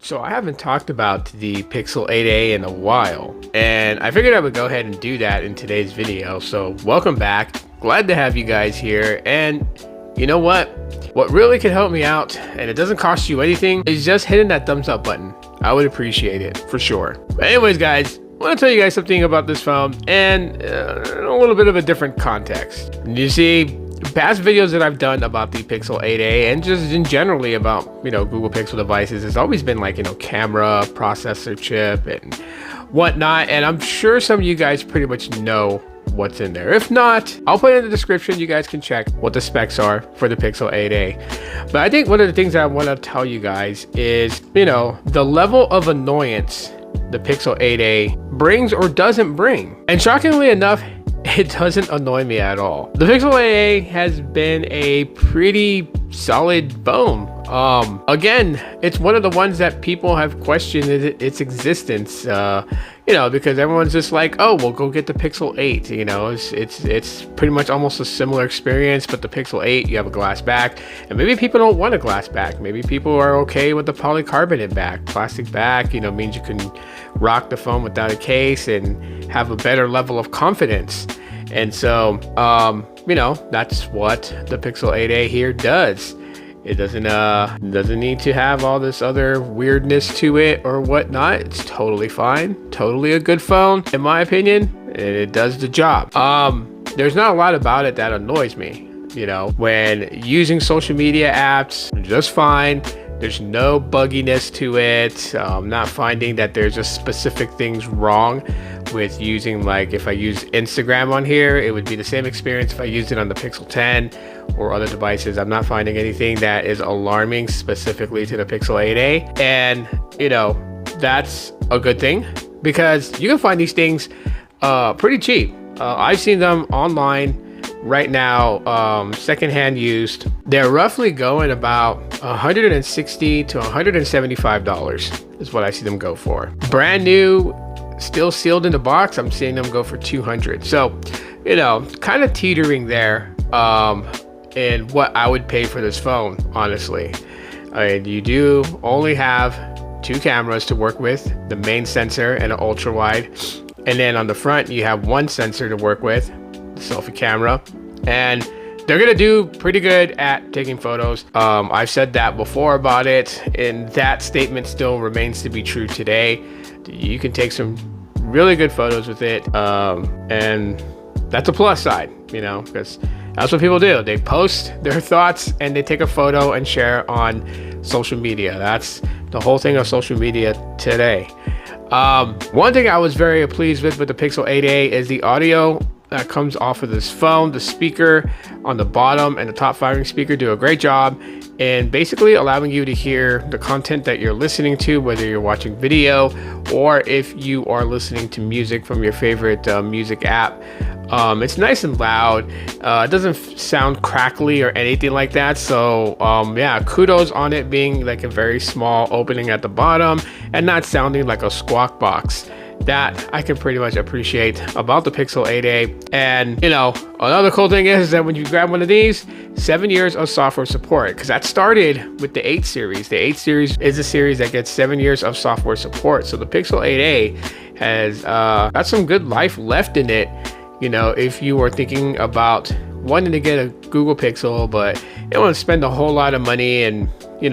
So I haven't talked about the Pixel 8a in a while, and I figured I would go ahead and do that in today's video. So welcome back. Glad to have you guys here. And you know what really can help me out, and it doesn't cost you anything, is just hitting that thumbs up button. I would appreciate it for sure. But anyways, guys, I want to tell you guys something about this phone and a little bit of a different context. You see, past videos that I've done about the Pixel 8a and just in generally about, Google Pixel devices, it's always been like, camera, processor chip and whatnot. And I'm sure some of you guys pretty much know what's in there. If not, I'll put it in the description. You guys can check what the specs are for the Pixel 8a. But I think one of the things that I want to tell you guys is, the level of annoyance the Pixel 8a brings or doesn't bring. And shockingly enough, it doesn't annoy me at all. The Pixel 8a has been a pretty solid phone. Again, it's one of the ones that people have questioned its existence, because everyone's just like, oh, well, go get the Pixel 8. It's pretty much almost a similar experience, but the Pixel 8, you have a glass back, and maybe people don't want a glass back. Maybe people are okay with the polycarbonate back. Plastic back, means you can rock the phone without a case and have a better level of confidence. And so, that's what the Pixel 8a here does. It doesn't need to have all this other weirdness to it or whatnot. It's totally fine. Totally a good phone, in my opinion. And it does the job. There's not a lot about it that annoys me. When using social media apps, just fine. There's no bugginess to it. I'm not finding that there's just specific things wrong with using, like if I use Instagram on here, it would be the same experience if I used it on the Pixel 10 or other devices. I'm not finding anything that is alarming specifically to the Pixel 8a. And, that's a good thing because you can find these things pretty cheap. I've seen them online right now, secondhand used. They're roughly going about $160 to $175 is what I see them go for. Brand new, still sealed in the box, I'm seeing them go for $200. So, kind of teetering there in what I would pay for this phone, honestly. You do only have two cameras to work with, the main sensor and an ultra wide. And then on the front, you have one sensor to work with, the selfie camera. And they're gonna do pretty good at taking photos. I've said that before about it, and that statement still remains to be true today. You can take some really good photos with it, and that's a plus side, because that's what people do. They post their thoughts and they take a photo and share on social media. That's the whole thing of social media today. One thing I was very pleased with the Pixel 8a is the audio that comes off of this phone. The speaker on the bottom and the top firing speaker do a great job in basically allowing you to hear the content that you're listening to, whether you're watching video or if you are listening to music from your favorite music app. It's nice and loud. It doesn't sound crackly or anything like that. So yeah, kudos on it being like a very small opening at the bottom and not sounding like a squawk box. That I can pretty much appreciate about the Pixel 8a. And another cool thing is that when you grab one of these, 7 years of software support, because that started with the 8 series. The 8 series is a series that gets 7 years of software support. So the Pixel 8a has got some good life left in it. If you were thinking about wanting to get a Google Pixel, but you don't want to spend a whole lot of money, and you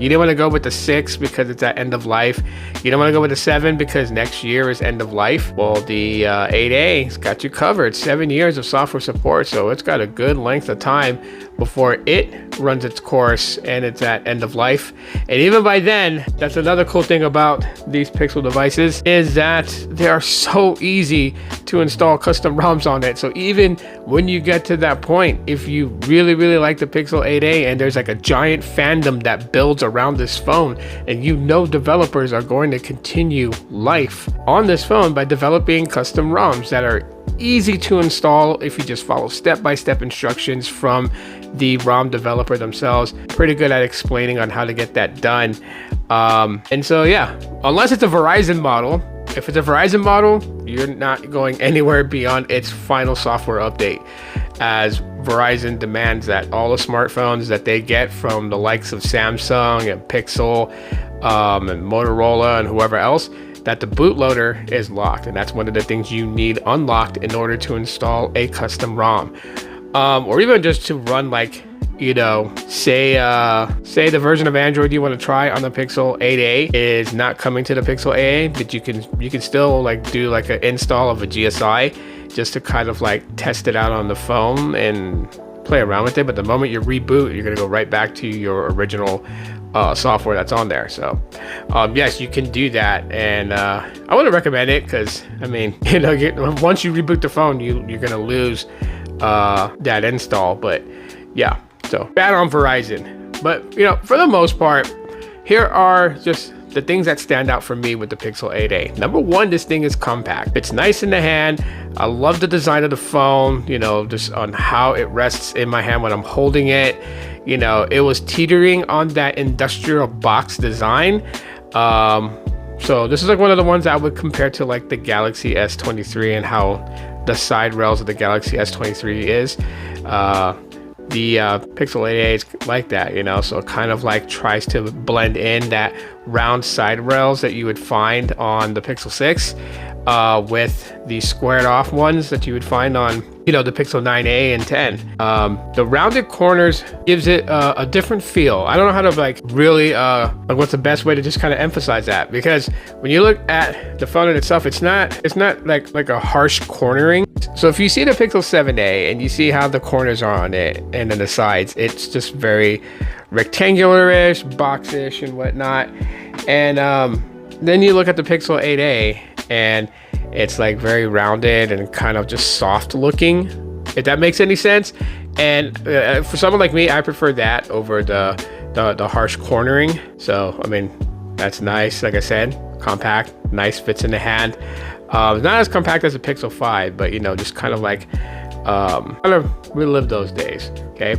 didn't want to go with the 6 because it's at end of life. You don't want to go with the 7 because next year is end of life. Well, the 8a's got you covered. 7 years of software support, so it's got a good length of time before it runs its course and it's at end of life. And even by then, that's another cool thing about these Pixel devices, is that they are so easy to install custom ROMs on it. So even when you get to that point, if you really like the Pixel 8a and there's like a giant fandom that builds around this phone, and developers are going to continue life on this phone by developing custom ROMs that are easy to install if you just follow step-by-step instructions from the ROM developer themselves. Pretty good at explaining on how to get that done. And so yeah, unless it's a Verizon model, if it's a Verizon model, you're not going anywhere beyond its final software update, as Verizon demands that all the smartphones that they get from the likes of Samsung and Pixel and Motorola and whoever else, that the bootloader is locked, and that's one of the things you need unlocked in order to install a custom ROM, or even just to run, like, you know, say the version of Android you want to try on the Pixel 8a is not coming to the Pixel 8a, but you can still like do like an install of a GSI just to kind of like test it out on the phone and play around with it. But the moment you reboot, you're gonna go right back to your original software that's on there. So yes, you can do that, and I wouldn't recommend it because, I mean, you know, once you reboot the phone, you're gonna lose that install. But yeah, so bad on Verizon. But you know, for the most part, here are just the things that stand out for me with the Pixel 8a. Number one, this thing is compact. It's nice in the hand. I love the design of the phone, you know, just on how it rests in my hand when I'm holding it. You know, it was teetering on that industrial box design. So this is like one of the ones I would compare to like the Galaxy S23 and how the side rails of the Galaxy S23 is. The Pixel 8a is like that, you know, so it kind of like tries to blend in that round side rails that you would find on the Pixel 6 with the squared off ones that you would find on, you know, the Pixel 9a and 10. The rounded corners gives it a different feel. I don't know how to like really like what's the best way to just kind of emphasize that, because when you look at the phone in itself, it's not like a harsh cornering. So if you see the Pixel 7a and you see how the corners are on it and then the sides, it's just very rectangular-ish, boxish and whatnot. And then you look at the Pixel 8a and it's like very rounded and kind of just soft looking, if that makes any sense. And for someone like me, I prefer that over the harsh cornering. So I mean, that's nice. Like I said, compact, nice, fits in the hand. Not as compact as a Pixel 5, but you know, just kind of like kind of relive those days. Okay,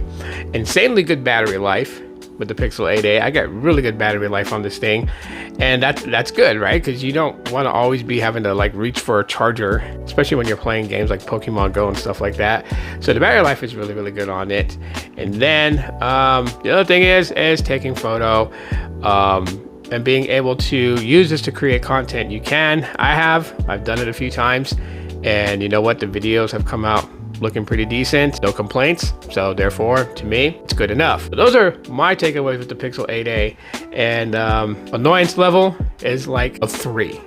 insanely good battery life with the Pixel 8a. I got really good battery life on this thing, and that's good, right? Because you don't want to always be having to like reach for a charger, especially when you're playing games like Pokemon Go and stuff like that. So the battery life is really, really good on it. And then the other thing is taking photo and being able to use this to create content. You can. I've done it a few times, and you know what? The videos have come out looking pretty decent, no complaints. So therefore, to me, it's good enough. So those are my takeaways with the Pixel 8a, and annoyance level is like a 3.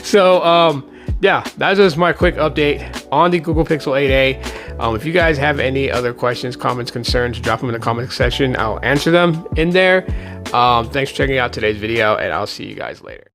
So yeah, that's just my quick update on the Google Pixel 8a. If you guys have any other questions, comments, concerns, drop them in the comment section. I'll answer them in there. Thanks for checking out today's video, and I'll see you guys later.